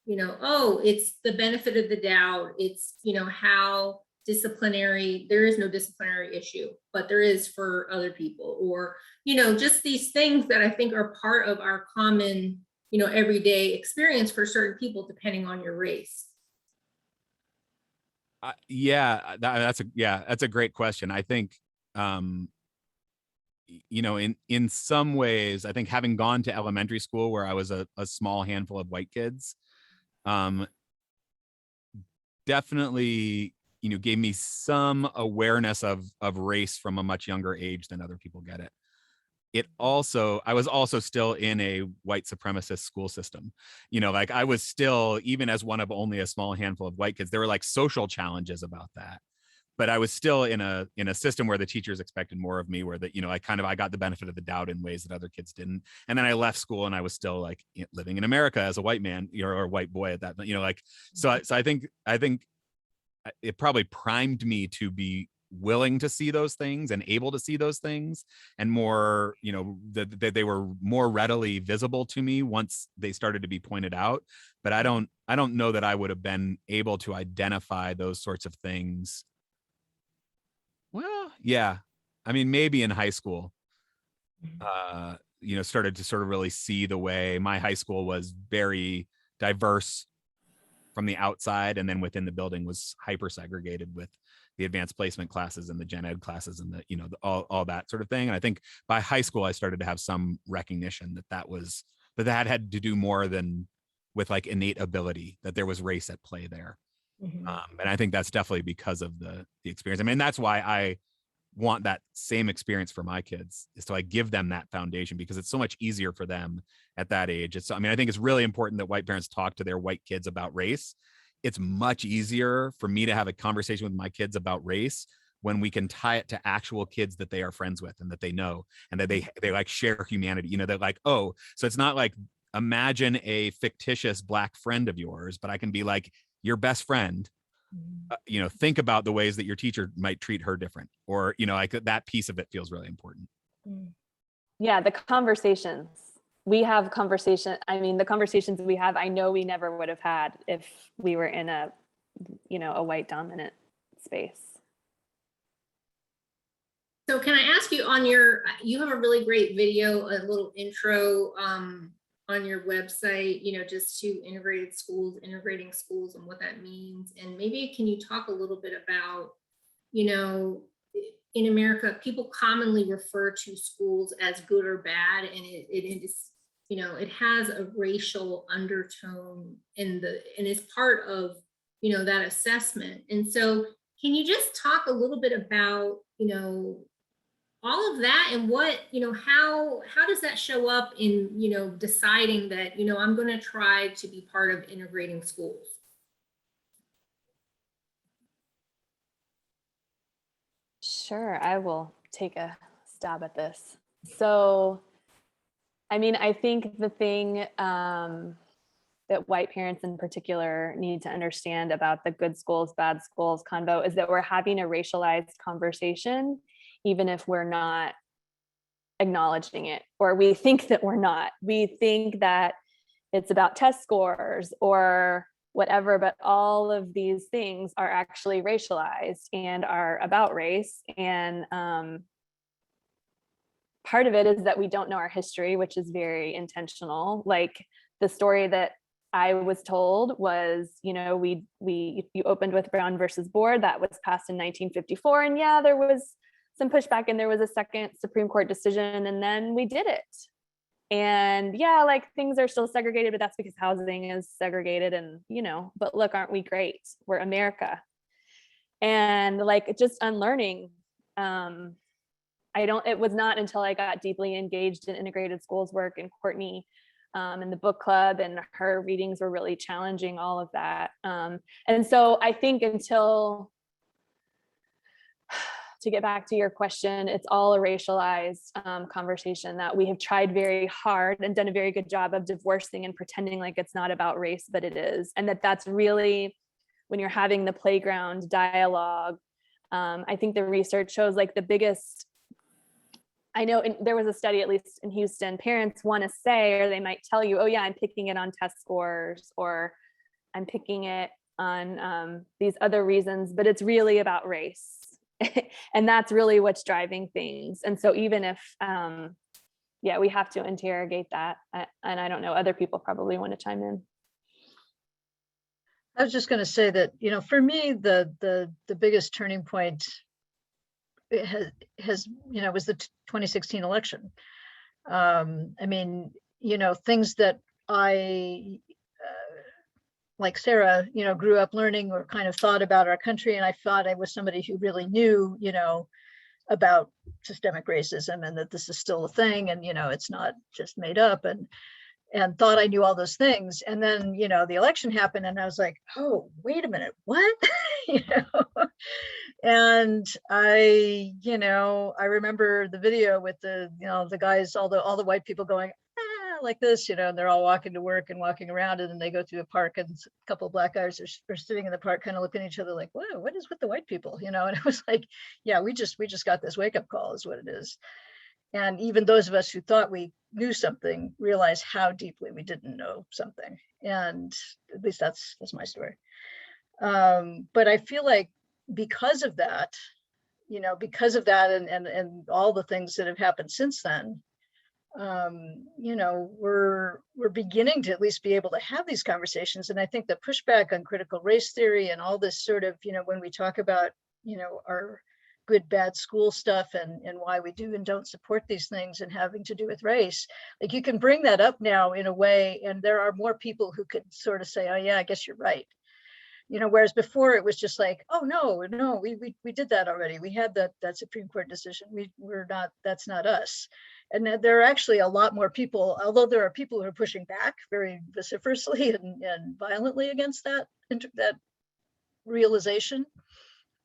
A: oh, it's the benefit of the doubt. It's, how there is no disciplinary issue, but there is for other people, or, just these things that I think are part of our common, everyday experience for certain people, depending on your race.
D: That's a great question. I think, in some ways, I think having gone to elementary school where I was a small handful of white kids, definitely, gave me some awareness of race from a much younger age than other people get it. I was also still in a white supremacist school system. Like I was still, even as one of only a small handful of white kids, there were like social challenges about that. But I was still in a system where the teachers expected more of me, where that, I got the benefit of the doubt in ways that other kids didn't. And then I left school and I was still like living in America as a white man, or a white boy at that, so I think it probably primed me to be willing to see those things and able to see those things, and more, that they were more readily visible to me once they started to be pointed out. But I don't know that I would have been able to identify those sorts of things. Well, yeah, I mean, maybe in high school, started to sort of really see the way my high school was very diverse from the outside, and then within the building was hyper segregated with the advanced placement classes and the gen ed classes and the all that sort of thing. And I think by high school I started to have some recognition that had to do more than with like innate ability, that there was race at play there. And I think that's definitely because of the experience. I mean, that's why I want that same experience for my kids, is to like give them that foundation, because it's so much easier for them at that age. I think it's really important that white parents talk to their white kids about race. It's much easier for me to have a conversation with my kids about race when we can tie it to actual kids that they are friends with and that they know, and that they like share humanity. They're like, oh, so it's not like, imagine a fictitious Black friend of yours, but I can be like your best friend. Think about the ways that your teacher might treat her different, or, like that piece of it feels really important.
E: Yeah, the conversations we have the conversations we have, I know we never would have had if we were in a white dominant space.
A: So can I ask you, you have a really great video, a little intro on your website, just to integrating schools and what that means. And maybe can you talk a little bit about, in America, people commonly refer to schools as good or bad, and it is, it has a racial undertone and is part of, that assessment. And so can you just talk a little bit about, all of that, and what, how does that show up in, deciding that, I'm going to try to be part of integrating schools?
E: Sure, I will take a stab at this. So, I think the thing that white parents in particular need to understand about the good schools, bad schools convo is that we're having a racialized conversation, even if we're not acknowledging it, or we think that we're not. We think that it's about test scores or whatever, but all of these things are actually racialized and are about race. And part of it is that we don't know our history, which is very intentional. Like the story that I was told was, you opened with Brown versus Board, that was passed in 1954. And yeah, there was some pushback and there was a second Supreme Court decision, and then we did it. And yeah, like things are still segregated, but that's because housing is segregated, and, but look, aren't we great? We're America. And like just unlearning it was not until I got deeply engaged in integrated schools work and Courtney and the book club, and her readings were really challenging all of that. And so I think to get back to your question, it's all a racialized conversation that we have tried very hard and done a very good job of divorcing and pretending like it's not about race, but it is. And that's really, when you're having the playground dialogue, I think the research shows like the biggest, I know there was a study, at least in Houston, parents want to say, or they might tell you, oh yeah, I'm picking it on test scores, or I'm picking it on these other reasons, but it's really about race. And that's really what's driving things. And so even if, yeah, we have to interrogate that. And I don't know, other people probably want to chime in.
C: I was just going to say that, for me, the biggest turning point has was the 2016 election. I mean, things that I, like Sarah, grew up learning or kind of thought about our country. And I thought I was somebody who really knew, about systemic racism and that this is still a thing. And, it's not just made up, and thought I knew all those things. And then, the election happened and I was like, oh, wait a minute, what? And I remember the video with the guys, all the white people going, like this, and they're all walking to work and walking around, and then they go through a park and a couple of black guys are sitting in the park kind of looking at each other like, whoa, what is with the white people? And it was like, yeah, we just got this wake up call is what it is. And even those of us who thought we knew something realize how deeply we didn't know something. And at least that's my story. But I feel like because of that, and all the things that have happened since then, we're beginning to at least be able to have these conversations. And I think the pushback on critical race theory and all this sort of, when we talk about, our good, bad school stuff and why we do and don't support these things and having to do with race, like you can bring that up now in a way, and there are more people who could sort of say, oh yeah, I guess you're right. Whereas before it was just like, oh no, we did that already. We had that Supreme Court decision. We're not, that's not us. And there are actually a lot more people, although there are people who are pushing back very vociferously and violently against that realization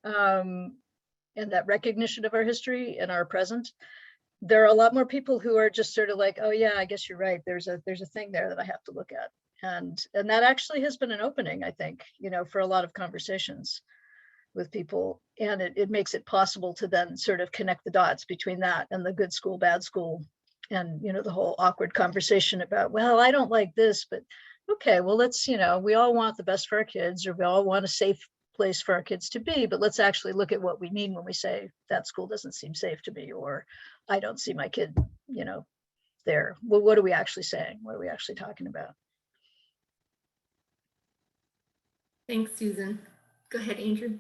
C: and that recognition of our history and our present. There are a lot more people who are just sort of like, oh yeah, I guess you're right. There's a thing there that I have to look at. And that actually has been an opening, I think, for a lot of conversations with people. And it makes it possible to then sort of connect the dots between that and the good school, bad school, and, the whole awkward conversation about, well, I don't like this, but okay, well, let's, we all want the best for our kids, or we all want a safe place for our kids to be, but let's actually look at what we mean when we say that school doesn't seem safe to me, or I don't see my kid, there. Well, what are we actually saying? What are we actually talking about?
A: Thanks, Susan. Go ahead, Andrew.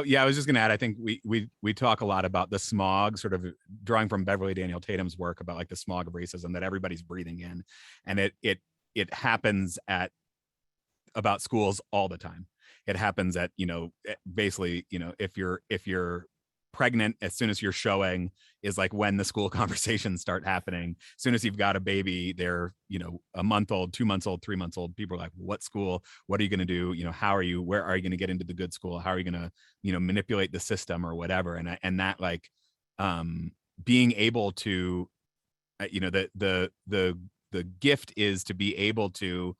D: Yeah, I was just going to add, I think we talk a lot about the smog, sort of drawing from Beverly Daniel Tatum's work about like the smog of racism that everybody's breathing in. And it happens about schools all the time. It happens at, basically, if you're pregnant, as soon as you're showing is like when the school conversations start happening. As soon as you've got a baby, they're, a month old, 2 months old, 3 months old, people are like, what school, what are you going to do? Where are you going to get into the good school? How are you going to, manipulate the system or whatever? And that like, being able to, the gift is to be able to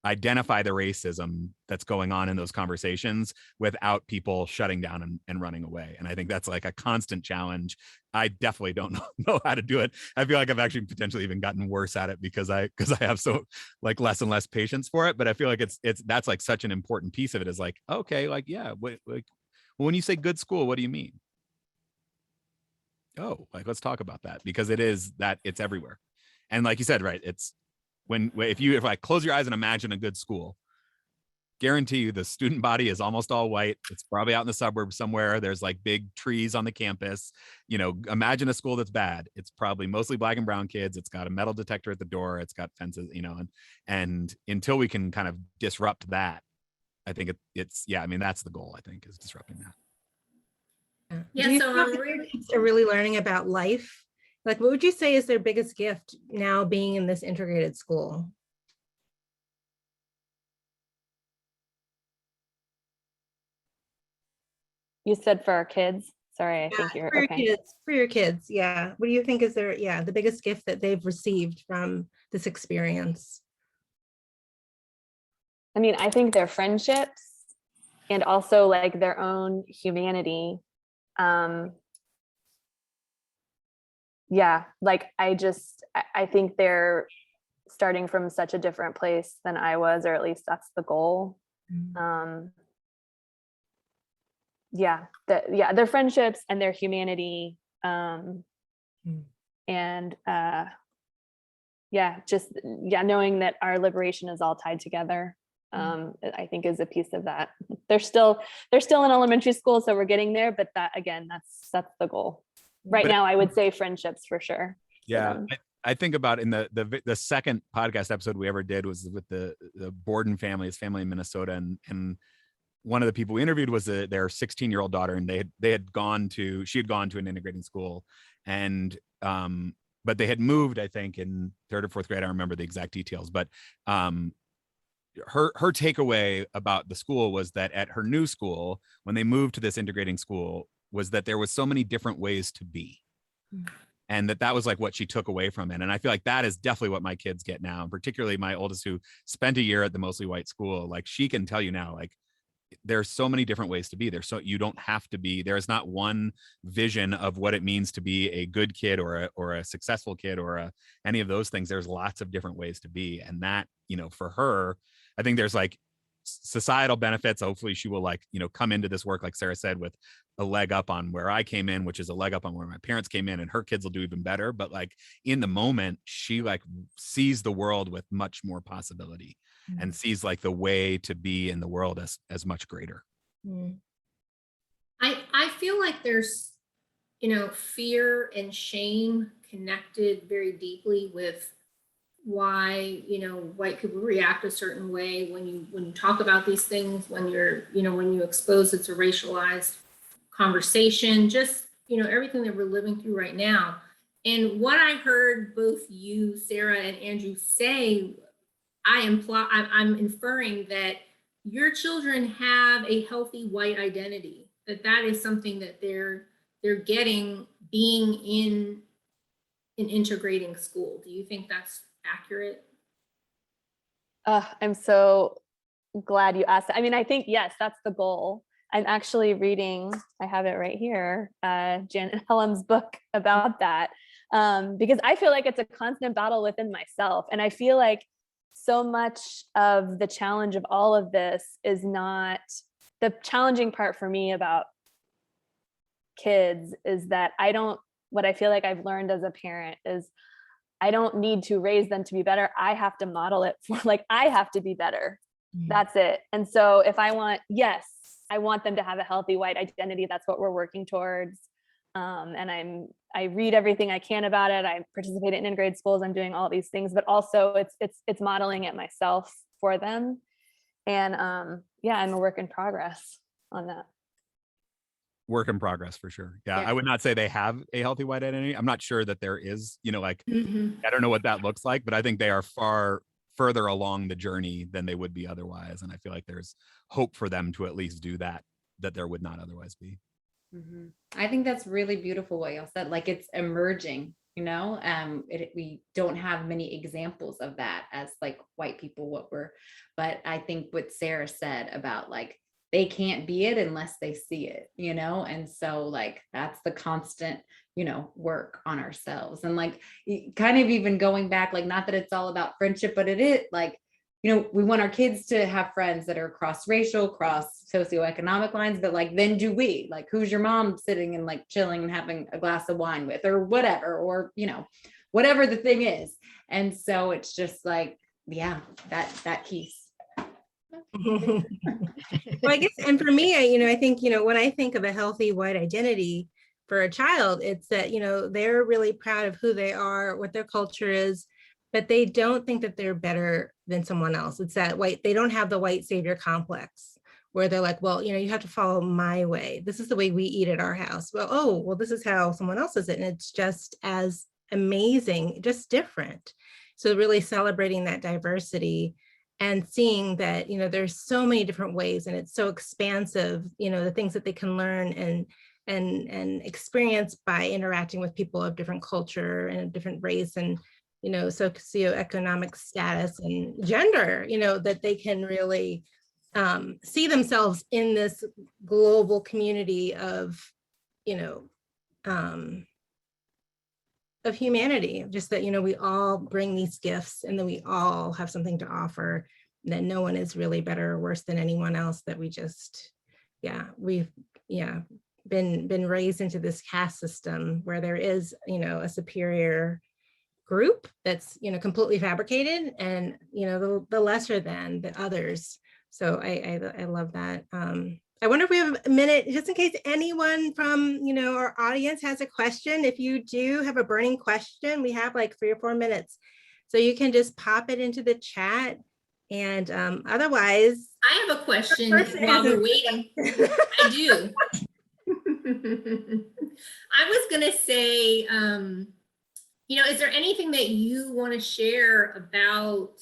D: identify the racism that's going on in those conversations without people shutting down and running away. And I think that's like a constant challenge. I definitely don't know how to do it. I feel like I've actually potentially even gotten worse at it because I have so like less and less patience for it. But I feel like that's like such an important piece of it is like, okay, like, yeah, like when you say good school, what do you mean? Oh, like, let's talk about that, because it's everywhere. And like you said, right, it's if I close your eyes and imagine a good school, guarantee you the student body is almost all white. It's probably out in the suburbs somewhere. There's like big trees on the campus. Imagine a school that's bad. It's probably mostly black and brown kids. It's got a metal detector at the door. It's got fences, and until we can kind of disrupt that, I think it's, yeah, I mean, that's the goal, I think, is disrupting that.
A: Yeah,
B: Do you
A: so
B: feel
A: I'm
B: like
A: really,
B: kids are really learning about life? Like, what would you say is their biggest gift now being in this integrated school?
E: You said for our kids. Sorry, I think you're
B: For your
E: okay.
B: kids, for your kids, yeah. What do you think is the biggest gift that they've received from this experience?
E: I mean, I think their friendships and also like their own humanity. Yeah, like I think they're starting from such a different place than I was, or at least that's the goal. Yeah, their friendships and their humanity. And knowing that our liberation is all tied together, I think is a piece of that. They're still in elementary school, so we're getting there, but that again, that's the goal. Right
D: But
E: now, I would say friendships for sure.
D: Yeah, I think about in the second podcast episode we ever did was with the Borden family, his family in Minnesota, and one of the people we interviewed was their 16-year-old daughter, and she had gone to an integrating school, and but they had moved, I think, in 3rd or 4th grade. I don't remember the exact details, but her takeaway about the school was that at her new school, when they moved to this integrating school, was that there was so many different ways to be. And that was like what she took away from it. And I feel like that is definitely what my kids get now, and particularly my oldest, who spent a year at the mostly white school. Like, she can tell you now, like, there's so many different ways to be there. So you don't have to be, there is not one vision of what it means to be a good kid or a successful kid or any of those things. There's lots of different ways to be. And that, for her, I think there's like societal benefits. Hopefully she will come into this work, like Sarah said, with a leg up on where I came in, which is a leg up on where my parents came in, and her kids will do even better. But like in the moment, she sees the world with much more possibility and sees like the way to be in the world as much greater.
A: I feel like there's, fear and shame connected very deeply with why, white people react a certain way when you talk about these things, when when you expose it to racialized conversation, just, everything that we're living through right now. And what I heard both you, Sarah, and Andrew say, I'm inferring that your children have a healthy white identity, that is something that they're getting being in an integrating school. Do you think that's accurate?
E: I'm so glad you asked. I mean, I think, yes, that's the goal. I'm actually reading, I have it right here, Janet Hellam's book about that, because I feel like it's a constant battle within myself. And I feel like so much of the challenge of all of this is not, the challenging part for me about kids is that what I feel like I've learned as a parent is I don't need to raise them to be better. I have to model it for, like, I have to be better. That's it. And so if I want them to have a healthy white identity. That's what we're working towards. And I read everything I can about it. I participate in integrated schools. I'm doing all these things, but also it's modeling it myself for them. And I'm a work in progress on that.
D: Work in progress for sure. Yeah.
F: Yeah.
D: I would not say they have a healthy white identity. I'm not sure that there is, I don't know what that looks like, but I think they are far further along the journey than they would be otherwise. And I feel like there's hope for them to at least do that there would not otherwise be.
F: I think that's really beautiful what y'all said. Like, it's emerging, we don't have many examples of that as like white people, but I think what Sarah said about like, they can't be it unless they see it, and so like, that's the constant, work on ourselves. And like, kind of even going back, like, not that it's all about friendship, but it is like, we want our kids to have friends that are cross-racial, cross socioeconomic lines, but like, then do we, like, who's your mom sitting and like chilling and having a glass of wine with, or whatever, or, whatever the thing is. And so it's just like, yeah, that piece.
B: Well, I guess, and for me, I think, when I think of a healthy white identity for a child, it's that, they're really proud of who they are, what their culture is, but they don't think that they're better than someone else. It's that they don't have the white savior complex, where they're like, well, you have to follow my way. This is the way we eat at our house. Well, oh, well, this is how someone else does it. And it's just as amazing, just different. So really celebrating that diversity and seeing that, there's so many different ways, and it's so expansive, the things that they can learn and experience by interacting with people of different culture and a different race and, socioeconomic status and gender, that they can really see themselves in this global community of, of humanity, just that, we all bring these gifts and then we all have something to offer, and that no one is really better or worse than anyone else, that we just, we've been raised into this caste system where there is, a superior group that's, completely fabricated, and, the lesser than the others. So I love that. I wonder if we have a minute, just in case anyone from, our audience has a question. If you do have a burning question, we have like 3 or 4 minutes. So you can just pop it into the chat. And otherwise.
A: I have a question while we're waiting. I do. I was going to say, is there anything that you want to share about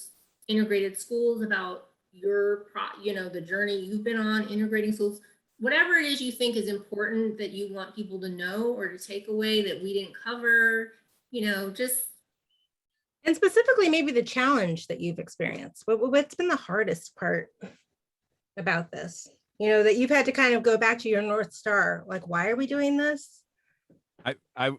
A: integrated schools, about your, the journey you've been on integrating schools, whatever it is you think is important that you want people to know or to take away that we didn't cover, just.
B: And specifically, maybe the challenge that you've experienced. What's been the hardest part about this? That you've had to kind of go back to your North Star, like, why are we doing this?
D: I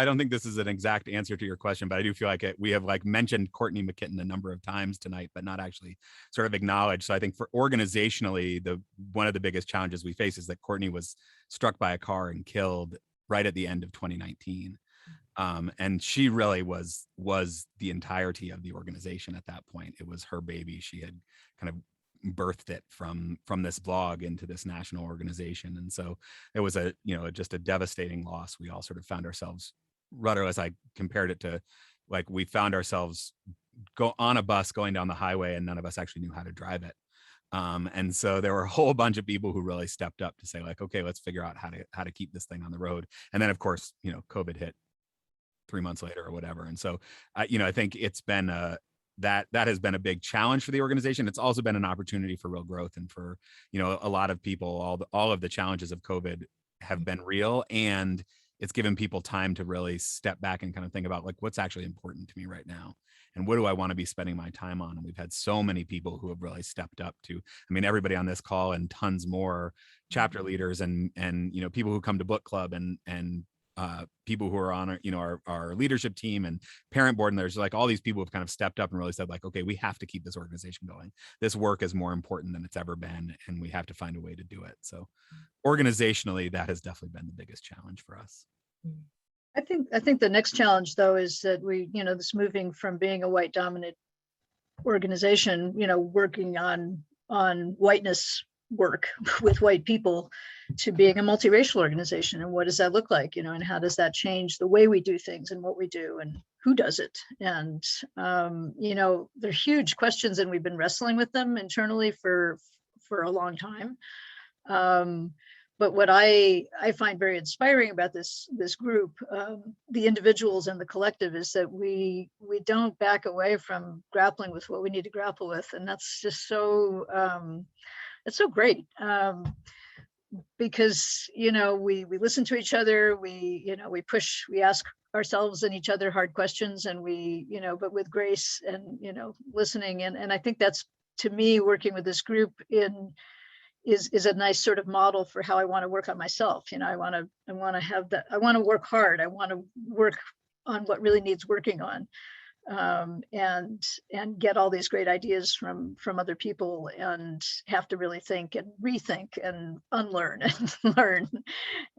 D: don't think this is an exact answer to your question, but I do feel like we have like mentioned Courtney McKeen a number of times tonight, but not actually sort of acknowledged. So I think for organizationally, one of the biggest challenges we face is that Courtney was struck by a car and killed right at the end of 2019. And she really was the entirety of the organization at that point. It was her baby. She had kind of birthed it from this blog into this national organization. And so it was just a devastating loss. We all sort of found ourselves rudderless. I compared it to like, we found ourselves go on a bus going down the highway and none of us actually knew how to drive it. And so there were a whole bunch of people who really stepped up to say like, okay, let's figure out how to keep this thing on the road. And then of course, COVID hit 3 months later or whatever. And so, I think it's been that has been a big challenge for the organization. It's also been an opportunity for real growth, and for, a lot of people, all of the challenges of COVID have been real, and it's given people time to really step back and kind of think about like, what's actually important to me right now, and what do I want to be spending my time on? And we've had so many people who have really stepped up to, everybody on this call and tons more chapter leaders and people who come to book club and people who are on our leadership team and parent board, and there's like all these people have kind of stepped up and really said like, okay, we have to keep this organization going. This work is more important than it's ever been, and we have to find a way to do it. So organizationally, that has definitely been the biggest challenge for us.
C: I think the next challenge though is that we, this moving from being a white dominant organization, working on whiteness work with white people, to being a multiracial organization. And what does that look like, and how does that change the way we do things and what we do and who does it? And, they're huge questions, and we've been wrestling with them internally for a long time. But what I find very inspiring about this group, the individuals and the collective, is that we don't back away from grappling with what we need to grapple with. And that's just so, it's so great. Because, we listen to each other, we push, we ask ourselves and each other hard questions, and we, but with grace and, listening. And I think that's, to me, working with this group is a nice sort of model for how I want to work on myself. I want to have that. I want to work hard. I want to work on what really needs working on, and get all these great ideas from other people, and have to really think and rethink and unlearn and learn.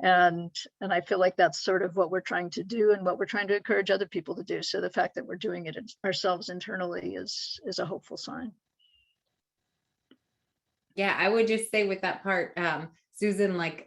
C: And I feel like that's sort of what we're trying to do and what we're trying to encourage other people to do. So the fact that we're doing it ourselves internally is a hopeful sign.
F: Yeah, I would just say with that part, Susan, like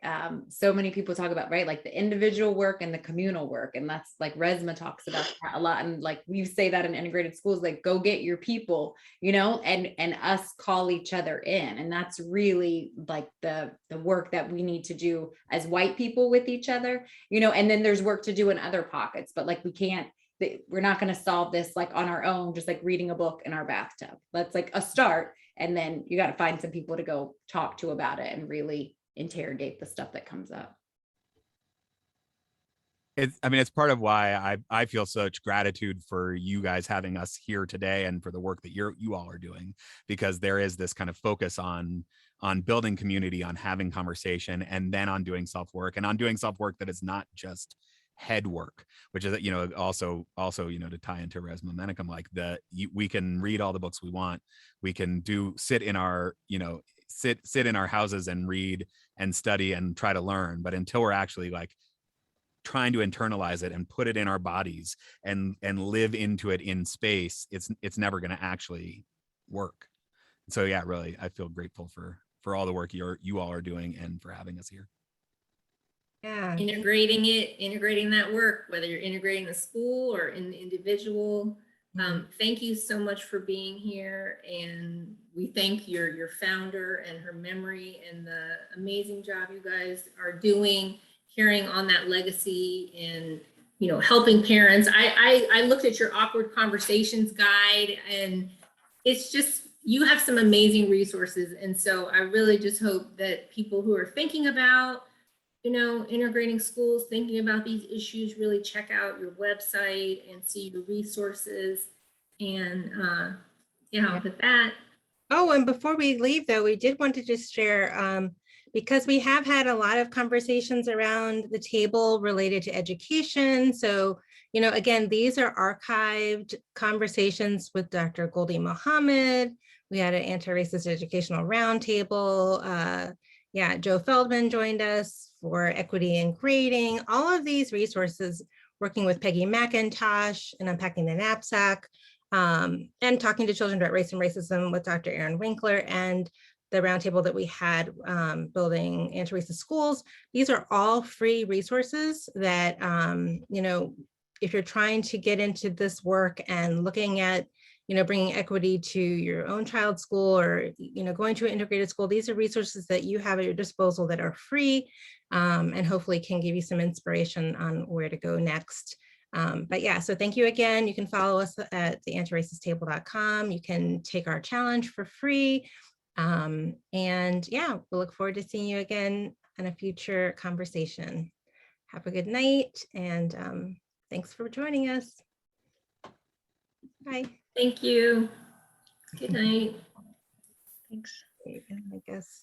F: so many people talk about, right? Like the individual work and the communal work. And that's like Resma talks about that a lot. And like we say that in integrated schools, like go get your people, and us call each other in. And that's really like the work that we need to do as white people with each other, and then there's work to do in other pockets, but like we're not going to solve this like on our own, just like reading a book in our bathtub. That's like a start. And then you got to find some people to go talk to about it and really interrogate the stuff that comes up.
D: It's part of why I feel such gratitude for you guys having us here today and for the work that you all are doing, because there is this kind of focus on building community, on having conversation, and then on doing self-work, and on doing self-work that is not just head work, which is, also, to tie into res momentum, like we can read all the books we want. We can sit in our houses and read and study and try to learn. But until we're actually like trying to internalize it and put it in our bodies and live into it in space, it's never going to actually work. So yeah, really, I feel grateful for all the work you all are doing and for having us here.
B: Yeah.
A: Integrating that work, whether you're integrating the school or in the individual. Thank you so much for being here, and we thank your founder and her memory and the amazing job you guys are doing, carrying on that legacy and helping parents. I looked at your awkward conversations guide, and it's just, you have some amazing resources, and so I really just hope that people who are thinking about integrating schools, thinking about these issues, really check out your website and see your resources. And with that.
B: Oh, and before we leave, though, we did want to just share, because we have had a lot of conversations around the table related to education. So, again, these are archived conversations with Dr. Goldie Mohammed. We had an anti-racist educational roundtable. Joe Feldman joined us for equity and grading. All of these resources, working with Peggy McIntosh and Unpacking the Knapsack, and talking to children about race and racism with Dr. Erin Winkler, and the roundtable that we had building anti-racist schools. These are all free resources that, if you're trying to get into this work and looking at bringing equity to your own child's school, or, going to an integrated school, these are resources that you have at your disposal that are free, and hopefully can give you some inspiration on where to go next. But yeah, so thank you again. You can follow us at the AntiRacistTable.com. You can take our challenge for free. And yeah, we'll look forward to seeing you again in a future conversation. Have a good night, and thanks for joining us. Bye.
A: Thank you. Good night.
C: Thanks.
B: I guess.